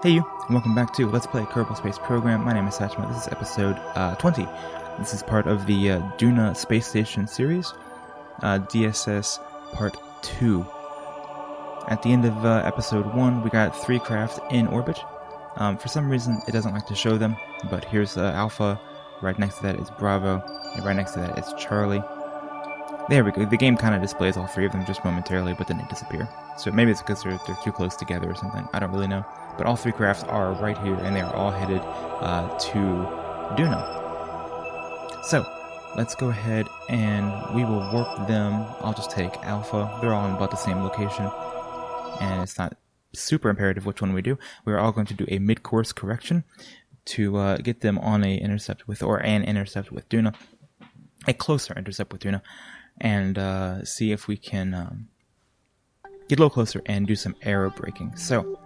Hey you, and welcome back to Let's Play Kerbal Space Program. My name is Satchma. This is episode 20. This is part of the Duna Space Station series, DSS Part 2. At the end of episode 1, we got 3 craft in orbit. For some reason, it doesn't like to show them, but here's Alpha, right next to that is Bravo, and right next to that is Charlie. There we go. The game kind of displays all 3 of them just momentarily, but then they disappear. So maybe it's because they're too close together or something. I don't really know. But all 3 crafts are right here, and they are all headed to Duna. So, let's go ahead and we will warp them. I'll just take Alpha. They're all in about the same location, and it's not super imperative which one we do. We're all going to do a mid-course correction to get them on an intercept with Duna. A closer intercept with Duna. And see if we can get a little closer and do some aero braking. So,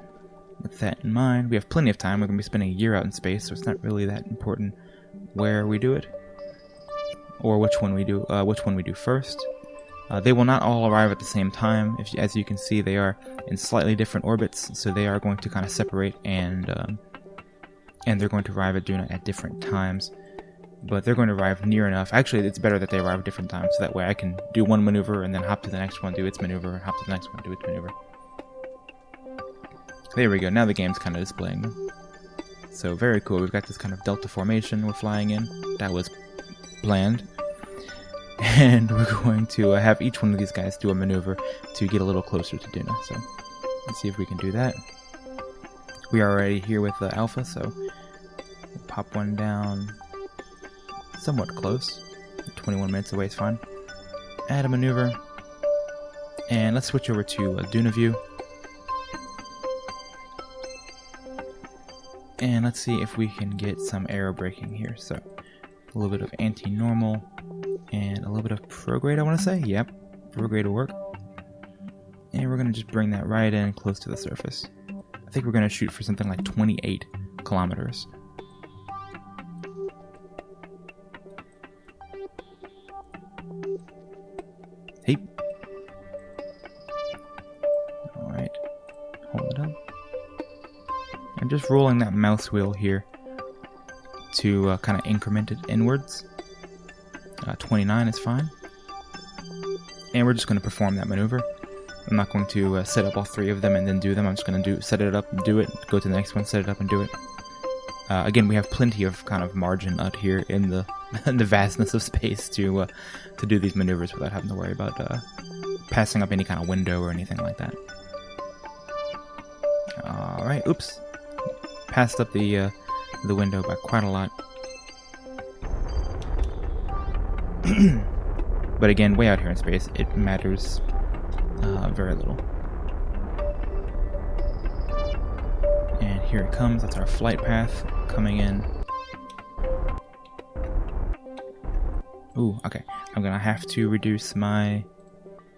with that in mind, we have plenty of time. We're going to be spending a year out in space, so it's not really that important where we do it, or which one we do first. They will not all arrive at the same time. As you can see, they are in slightly different orbits, so they are going to kind of separate, and they're going to arrive at Duna at different times. But they're going to arrive near enough. Actually, it's better that they arrive at different times, so that way I can do one maneuver and then hop to the next one, do its maneuver, and hop to the next one, do its maneuver. There we go. Now the game's kind of displaying them. So very cool. We've got this kind of delta formation we're flying in. That was planned. And we're going to have each one of these guys do a maneuver to get a little closer to Duna. So let's see if we can do that. We are already here with Alpha, so we'll pop one down somewhat close. 21 minutes away is fine. Add a maneuver. And let's switch over to Duna view. And let's see if we can get some aero braking here. So, a little bit of anti-normal and a little bit of prograde, I want to say. Yep, prograde will work. And we're going to just bring that right in close to the surface. I think we're going to shoot for something like 28 kilometers. Hey. Alright. Hold it up. I'm just rolling that mouse wheel here to kind of increment it inwards. 29 is fine. And we're just going to perform that maneuver. I'm not going to set up all 3 of them and then do them. I'm just going to set it up, do it, go to the next one, set it up and do it. Again, we have plenty of kind of margin out here in the the vastness of space to do these maneuvers without having to worry about passing up any kind of window or anything like that. Alright, oops. Passed up the window by quite a lot. But again, way out here in space, it matters very little. And here it comes. That's our flight path coming in. Ooh, okay. I'm gonna have to reduce my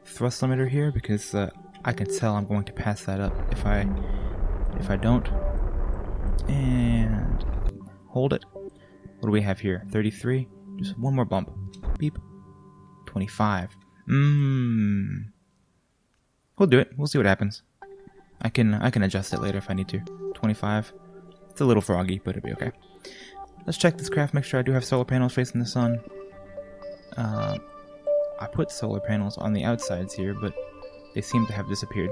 thrust limiter here because I can tell I'm going to pass that up if I don't. And hold it. What do we have here? 33. Just one more bump. Beep. 25. We'll do it. We'll see what happens. I can adjust it later if I need to. 25. It's a little froggy, but it'll be okay. Let's check this craft. Make sure I do have solar panels facing the sun. I put solar panels on the outsides here, but they seem to have disappeared.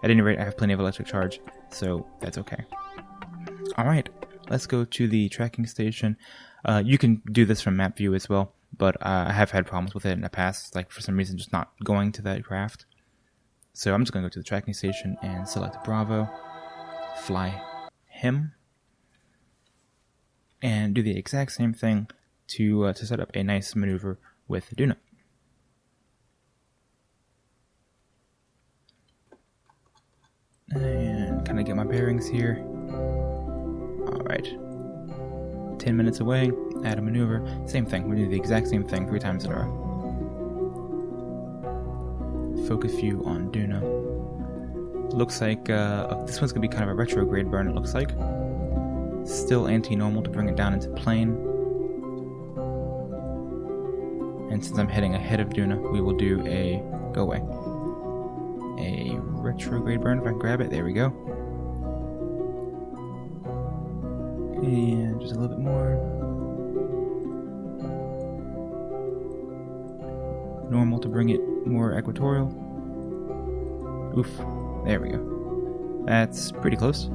At any rate, I have plenty of electric charge, so that's okay. Alright, let's go to the tracking station. You can do this from map view as well, but I have had problems with it in the past, like for some reason just not going to that craft. So I'm just going to go to the tracking station and select Bravo, fly him, and do the exact same thing to set up a nice maneuver with Duna. And kind of get my bearings here. Alright. 10 minutes away, add a maneuver. Same thing, we do the exact same thing 3 times in a row. Focus view on Duna. Looks like this one's going to be kind of a retrograde burn, it looks like. Still anti-normal to bring it down into plane. And since I'm heading ahead of Duna, we will do a... go away. A retrograde burn, if I can grab it. There we go. And just a little bit more. Normal to bring it more equatorial. Oof. There we go. That's pretty close.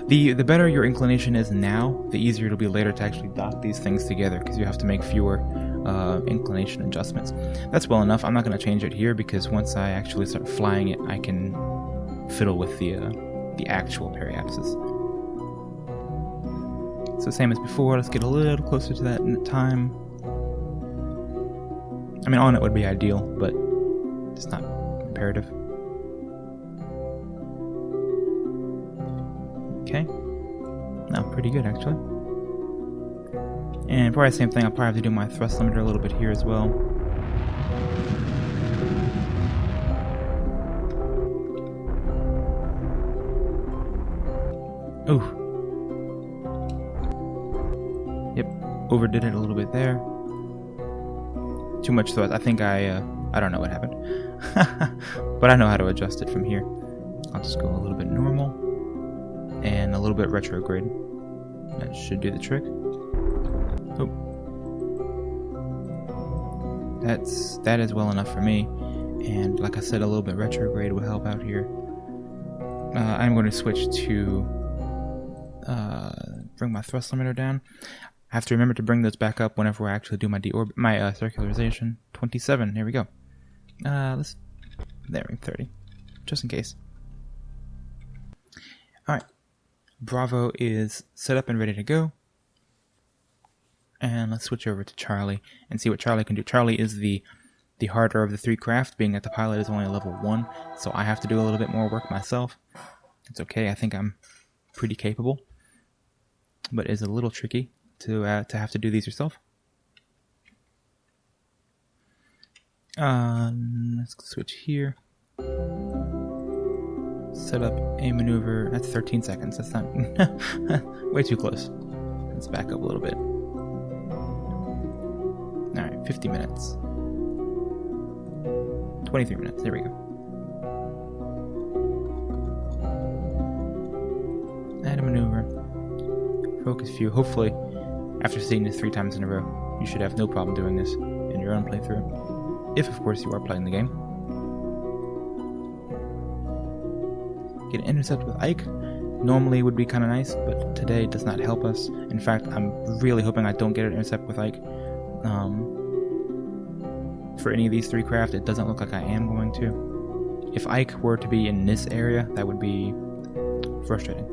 The better your inclination is now, the easier it'll be later to actually dock these things together, because you have to make fewer inclination adjustments. That's well enough. I'm not going to change it here, because once I actually start flying it, I can fiddle with the actual periapsis. So same as before, let's get a little closer to that time. I mean, on it would be ideal, but it's not imperative. Okay. No, pretty good actually. And probably the same thing, I'll probably have to do my thrust limiter a little bit here as well. Ooh. Yep, overdid it a little bit there. Too much thrust. I think I don't know what happened. But I know how to adjust it from here. I'll just go a little bit normal. And a little bit retrograde. That should do the trick. Oh. That is well enough for me. And like I said, a little bit retrograde will help out here. I'm going to switch to bring my thrust limiter down. I have to remember to bring those back up whenever I actually do my circularization. 27. Here we go. There, 30, just in case. All right. Bravo is set up and ready to go. And let's switch over to Charlie and see what Charlie can do. Charlie is the harder of the three craft, being that the pilot is only level 1, so I have to do a little bit more work myself. It's okay, I think I'm pretty capable. But it's a little tricky to have to do these yourself. Let's switch here. Set up a maneuver. That's 13 seconds. That's not way too close. Let's back up a little bit. Alright, 50 minutes. 23 minutes. There we go. Add a maneuver. Focus view. Hopefully, after seeing this 3 times in a row, you should have no problem doing this in your own playthrough. If, of course, you are playing the game. Get an intercept with Ike. Normally would be kind of nice, but today does not help us. In fact, I'm really hoping I don't get an intercept with Ike. For any of these 3 craft, it doesn't look like I am going to. If Ike were to be in this area, that would be frustrating.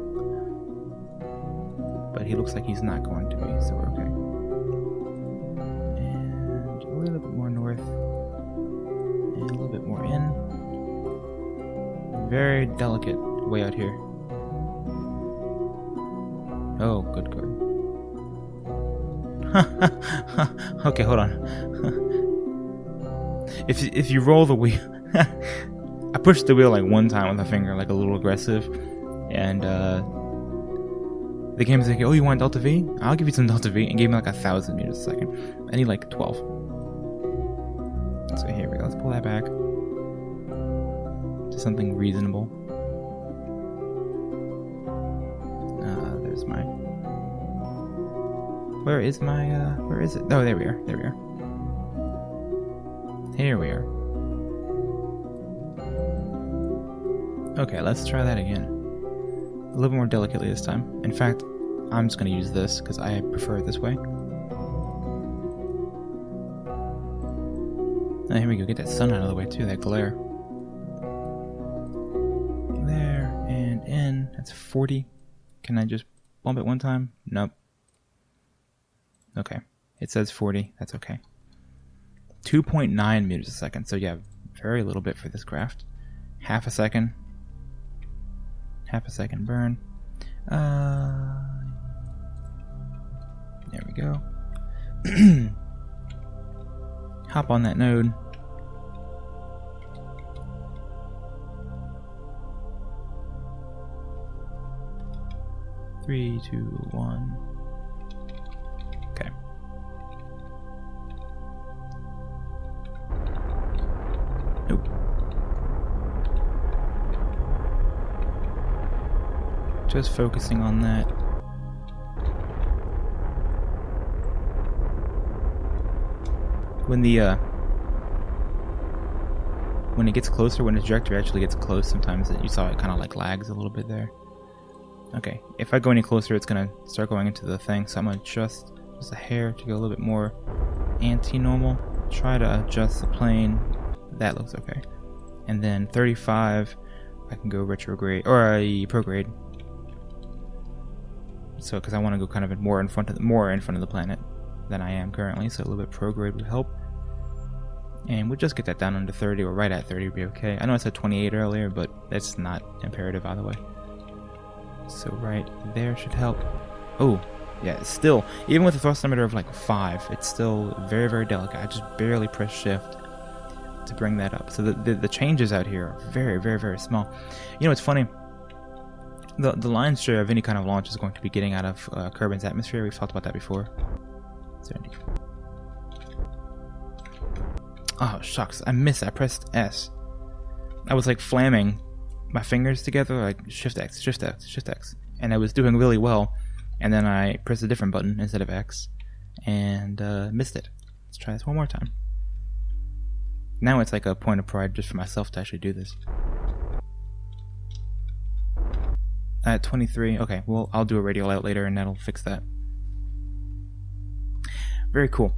But he looks like he's not going to be, so we're okay. And a little bit more north. And a little bit more in. Very delicate way out here. Oh, good. Okay, hold on. If you roll the wheel, I pushed the wheel like 1 time with my finger, like a little aggressive, and the game's like, oh, you want Delta V? I'll give you some Delta V, and gave me like 1,000 meters a second. I need like 12. So here we go. Let's pull that back to something reasonable. There's my. Where is it? Oh, there we are. Here we are. Okay, let's try that again. A little more delicately this time. In fact, I'm just going to use this because I prefer it this way. Now, here we go. Get that sun out of the way too, that glare. There, and in. That's 40. Can I just bump it 1 time? Nope. Okay. It says 40. That's okay. 2.9 meters a second. So yeah, very little bit for this craft. Half a second burn. There we go. Hop on that node. Three, 2, 1. Okay. Nope. Just focusing on that. when it gets closer, when the trajectory actually gets close, sometimes you saw it kind of like lags a little bit there. Okay, if I go any closer, it's gonna start going into the thing, so I'm gonna adjust just a hair to go a little bit more anti-normal. Try to adjust the plane. That looks okay. And then 35, I can go retrograde or prograde. So, because I want to go kind of more in front of the planet than I am currently, so a little bit prograde would help. And we'll just get that down under 30, or right at 30 would be okay. I know I said 28 earlier, but that's not imperative either way. So right there should help. Oh, yeah, still, even with a thrust limiter of like 5, it's still very, very delicate. I just barely press shift to bring that up. So the changes out here are very, very, very small. You know, it's funny. The lion's share of any kind of launch is going to be getting out of Kerbin's atmosphere. We've talked about that before. Oh, shucks. I missed. I pressed S. I was like flamming my fingers together, like Shift X, Shift X, Shift X. And I was doing really well. And then I pressed a different button instead of X. And missed it. Let's try this one more time. Now it's like a point of pride just for myself to actually do this. At 23, okay, well, I'll do a radial out later and that'll fix that. Very cool.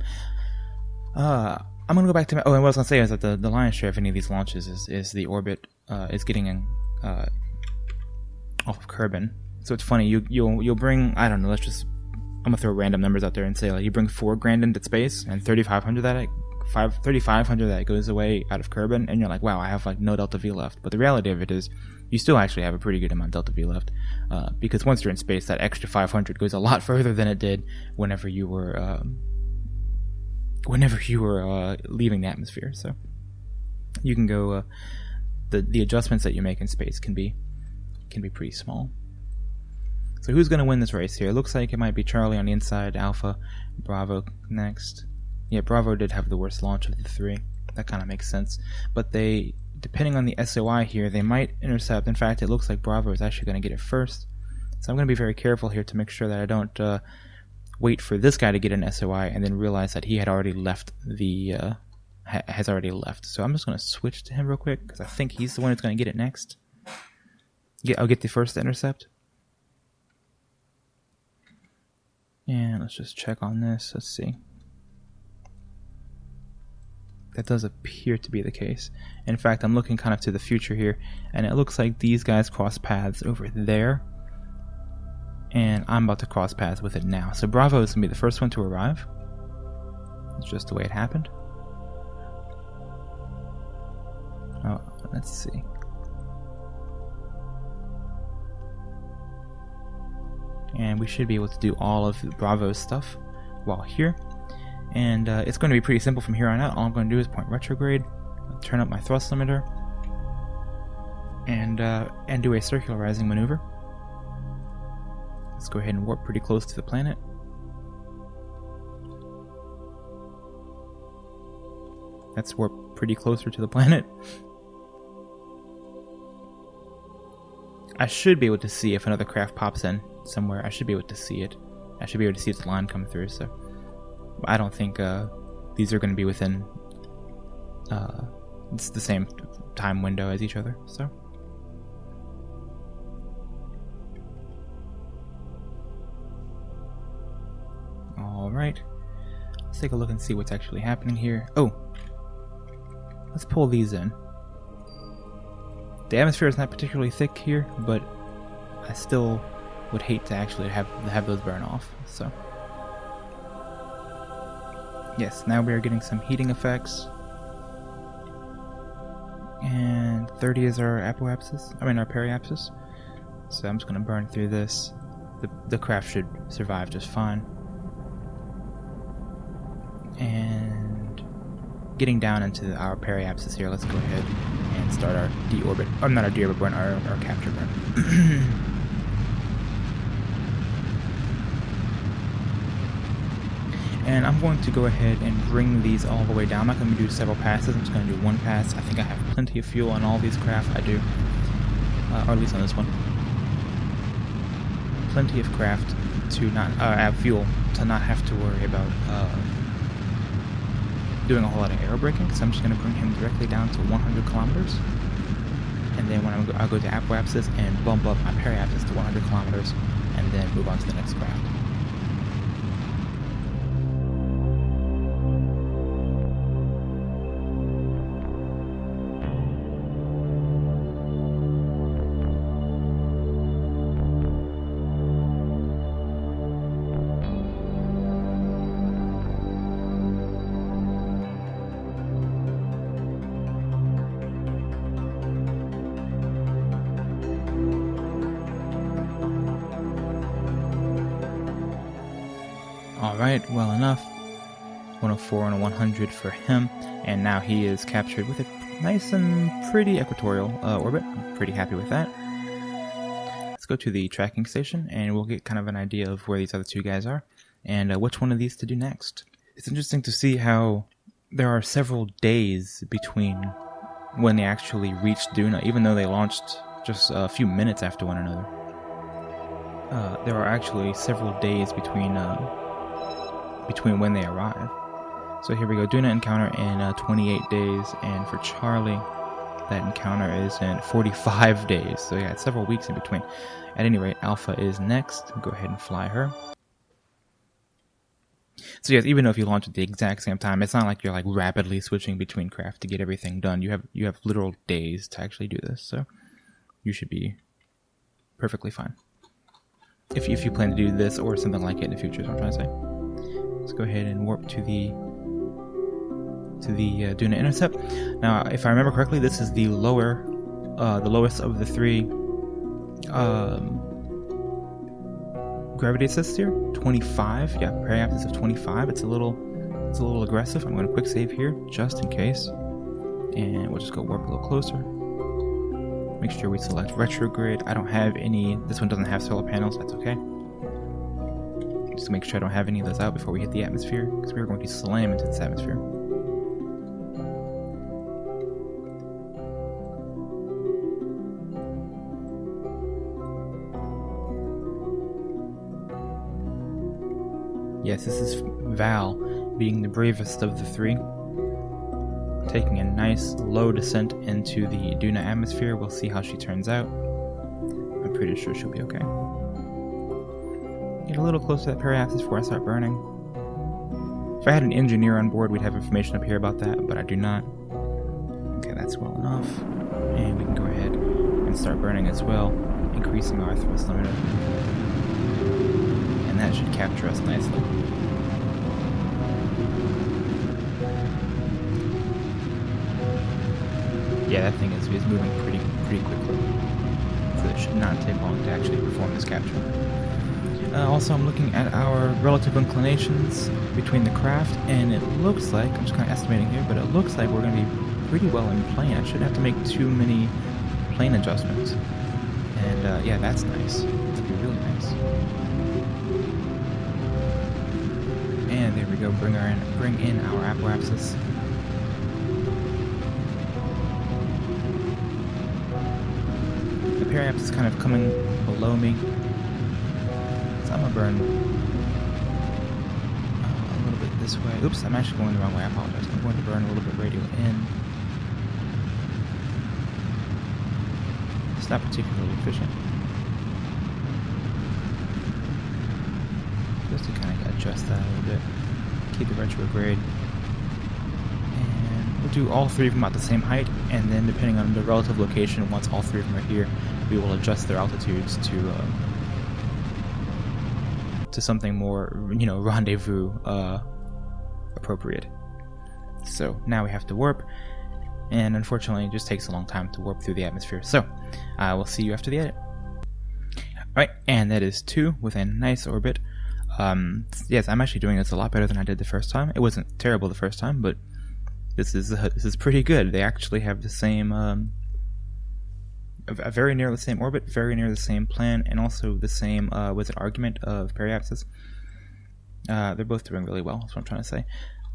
I'm gonna go back to my, and what I was gonna say is that the lion's share of any of these launches is the orbit is getting in, off of Kerbin. So it's funny, you'll bring, I don't know, let's just, I'm gonna throw random numbers out there and say like you bring 4 grand into space and 3,500 that goes away out of Kerbin, and you're like, wow, I have like no delta V left. But the reality of it is, you still actually have a pretty good amount of delta V left, because once you're in space, that extra 500 goes a lot further than it did whenever you were leaving the atmosphere. So you can go, the adjustments that you make in space can be pretty small. So who's going to win this race here? It looks like it might be Charlie on the inside, Alpha, Bravo next. Yeah, Bravo did have the worst launch of the 3. That kind of makes sense. But they, depending on the SOI here, they might intercept. In fact, it looks like Bravo is actually going to get it first. So I'm going to be very careful here to make sure that I don't wait for this guy to get an SOI and then realize that he had already left has already left. So I'm just going to switch to him real quick because I think he's the one who's going to get it next. Yeah, I'll get the first intercept. And let's just check on this. Let's see. That does appear to be the case. In fact, I'm looking kind of to the future here, and it looks like these guys cross paths over there. And I'm about to cross paths with it now. So Bravo is going to be the first one to arrive. It's just the way it happened. Oh, let's see. And we should be able to do all of Bravo's stuff while here. And it's going to be pretty simple from here on out. All I'm going to do is point retrograde, turn up my thrust limiter, and do a circularizing maneuver. Let's go ahead and warp pretty close to the planet. Let's warp pretty closer to the planet. I should be able to see if another craft pops in somewhere. I should be able to see it. I should be able to see its line come through, so I don't think these are going to be within it's the same time window as each other. So alright, let's take a look and see what's actually happening here. Oh, let's pull these in. The atmosphere is not particularly thick here, but I still would hate to actually have those burn off. So yes, now we are getting some heating effects. And 30 is our our periapsis. So I'm just going to burn through this. The craft should survive just fine. And getting down into our periapsis here, let's go ahead and start our deorbit. Oh, not our deorbit burn, our capture burn. And I'm going to go ahead and bring these all the way down. I'm not going to do several passes. I'm just going to do one pass. I think I have plenty of fuel on all these craft. I do. Or at least on this one. Plenty of craft to not have fuel to not have to worry about doing a whole lot of aero braking, so I'm just going to bring him directly down to 100 kilometers. And then when I'll go to apoapsis and bump up my periapsis to 100 kilometers, and then move on to the next craft. Alright, well enough. 104 and a 100 for him, and now he is captured with a nice and pretty equatorial orbit. I'm pretty happy with that. Let's go to the tracking station, and we'll get kind of an idea of where these other two guys are, and which one of these to do next. It's interesting to see how there are several days between when they actually reached Duna, even though they launched just a few minutes after one another. There are actually several days between when they arrive. So here we go, Duna encounter in 28 days, and for Charlie, that encounter is in 45 days. So yeah, it's several weeks in between. At any rate, Alpha is next. Go ahead and fly her. So yes, even though if you launch at the exact same time, it's not like you're like rapidly switching between craft to get everything done. You have literal days to actually do this, so you should be perfectly fine. If you plan to do this or something like it in the future, is what I'm trying to say. Let's go ahead and warp to the Duna intercept. Now, if I remember correctly, this is the lowest of the three gravity assists here. 25. Yeah, periapsis of 25. It's a little aggressive. I'm going to quick save here just in case, and we'll just go warp a little closer. Make sure we select retrograde. I don't have any. This one doesn't have solar panels. That's okay. Just to make sure I don't have any of those out before we hit the atmosphere, because we're going to slam into this atmosphere. Yes, this is Val being the bravest of the three, taking a nice low descent into the Duna atmosphere. We'll see how she turns out. I'm pretty sure she'll be okay. Get a little closer to that periapsis before I start burning. If I had an engineer on board, we'd have information up here about that, but I do not. Okay, that's well enough. And we can go ahead and start burning as well, increasing our thrust limiter. And that should capture us nicely. Yeah, that thing is moving pretty quickly. So it should not take long to actually perform this capture. Also, I'm looking at our relative inclinations between the craft, and it looks like, I'm just kind of estimating here, but it looks like we're going to be pretty well in plane. I shouldn't have to make too many plane adjustments. And yeah, that's nice. That'd be really nice. And there we go, bring in our apoapsis. The periapsis is kind of coming below me. I'm gonna burn a little bit this way. Oops, I'm actually going the wrong way. I apologize. I'm going to burn a little bit radial in. It's not particularly efficient. Just to kind of adjust that a little bit. Keep the retrograde. And we'll do all three of them at the same height, and then depending on the relative location, once all three of them are here, we will adjust their altitudes to something more, rendezvous appropriate. So now we have to warp, and unfortunately it just takes a long time to warp through the atmosphere. So we'll see you after the edit. Alright, and that is 2 with a nice orbit. Yes, I'm actually doing this a lot better than I did the first time. It wasn't terrible the first time, but this is pretty good. They actually have the same very near the same orbit, very near the same plan, and also the same with an argument of periapsis. They're both doing really well, that's what I'm trying to say.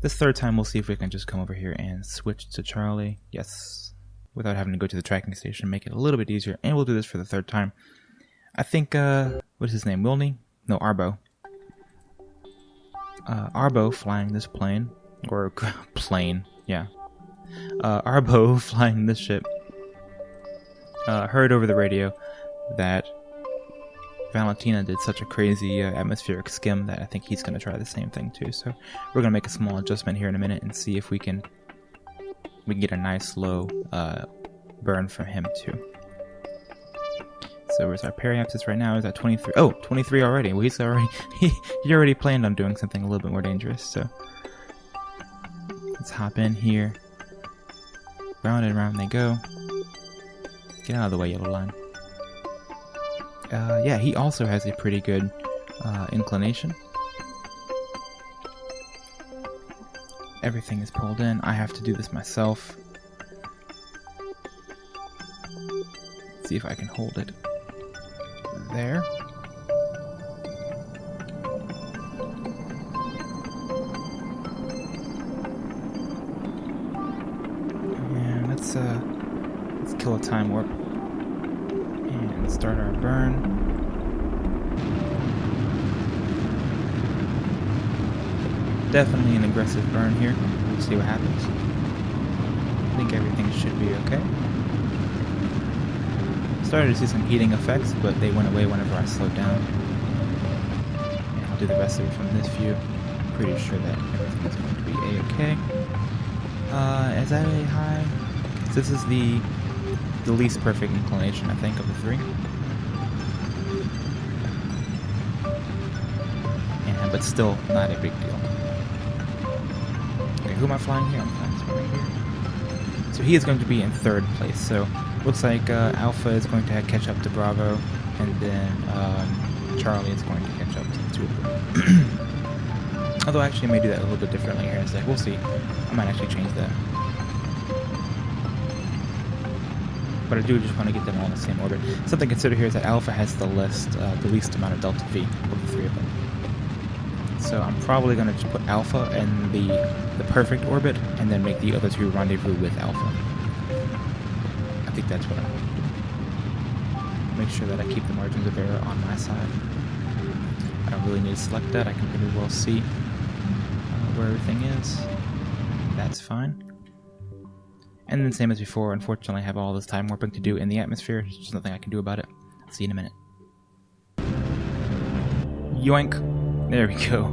This third time, we'll see if we can just come over here and switch to Charlie. Yes, without having to go to the tracking station, make it a little bit easier. And we'll do this for the third time. I think, what's his name? Wilney? No, Arbo. Arbo flying this plane Or plane, yeah. Arbo, flying this ship, heard over the radio that Valentina did such a crazy atmospheric skim that I think he's going to try the same thing too. So we're going to make a small adjustment here in a minute and see if we can get a nice low burn from him too. So where's our periapsis right now? Is at 23. Oh, 23 already. Well, he's already he already planned on doing something a little bit more dangerous. So let's hop in here. Round and round they go. Get out of the way, yellow line. Yeah, he also has a pretty good inclination. Everything is pulled in. I have to do this myself. Let's see if I can hold it. There. And let's kill a time warp. And start our burn. Definitely an aggressive burn here. We'll see what happens. I think everything should be okay. Started to see some heating effects, but they went away whenever I slowed down. And I'll do the rest of it from this view. Pretty sure that everything is going to be a-okay. Is that a high? So this is the least perfect inclination, I think, of the three. And, but still not a big deal. Okay, who am I flying here? I'm flying this one right here. So he is going to be in third place. So looks like Alpha is going to catch up to Bravo, and then Charlie is going to catch up to the two of them. Although actually I may do that a little bit differently here in a sec. We'll see. I might actually change that. But I do just want to get them all in the same order. Something to consider here is that Alpha has the least amount of delta V of the three of them. So I'm probably going to just put Alpha in the perfect orbit, and then make the other two rendezvous with Alpha. I think that's what I want to do. Make sure that I keep the margins of error on my side. I don't really need to select that. I can pretty well see where everything is. That's fine. And then same as before, unfortunately I have all this time warping to do in the atmosphere. There's just nothing I can do about it. I'll see you in a minute. Yoink! There we go.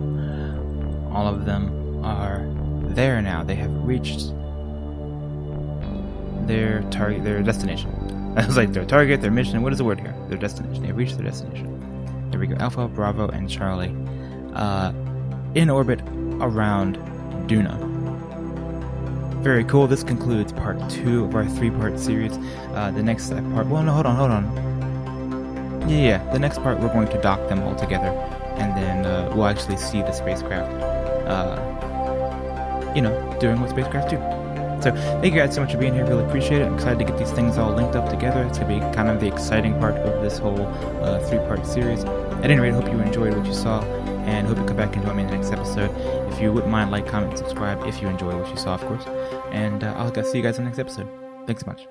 All of them are there now. They have reached their target, their destination. I was like, their target, their mission, what is the word here? Their destination. They've reached their destination. There we go. Alpha, Bravo, and Charlie. In orbit around Duna. Very cool. This concludes part 2 of our 3-part series. The next part... Well, no, hold on. Yeah. The next part, we're going to dock them all together. And then we'll actually see the spacecraft, doing what spacecraft do. So, thank you guys so much for being here. Really appreciate it. I'm excited to get these things all linked up together. It's going to be kind of the exciting part of this whole 3-part series. At any rate, I hope you enjoyed what you saw, and hope you come back and join me in the next episode. If you wouldn't mind, like, comment, subscribe if you enjoy what you saw, of course. And I'll see you guys in the next episode. Thanks so much.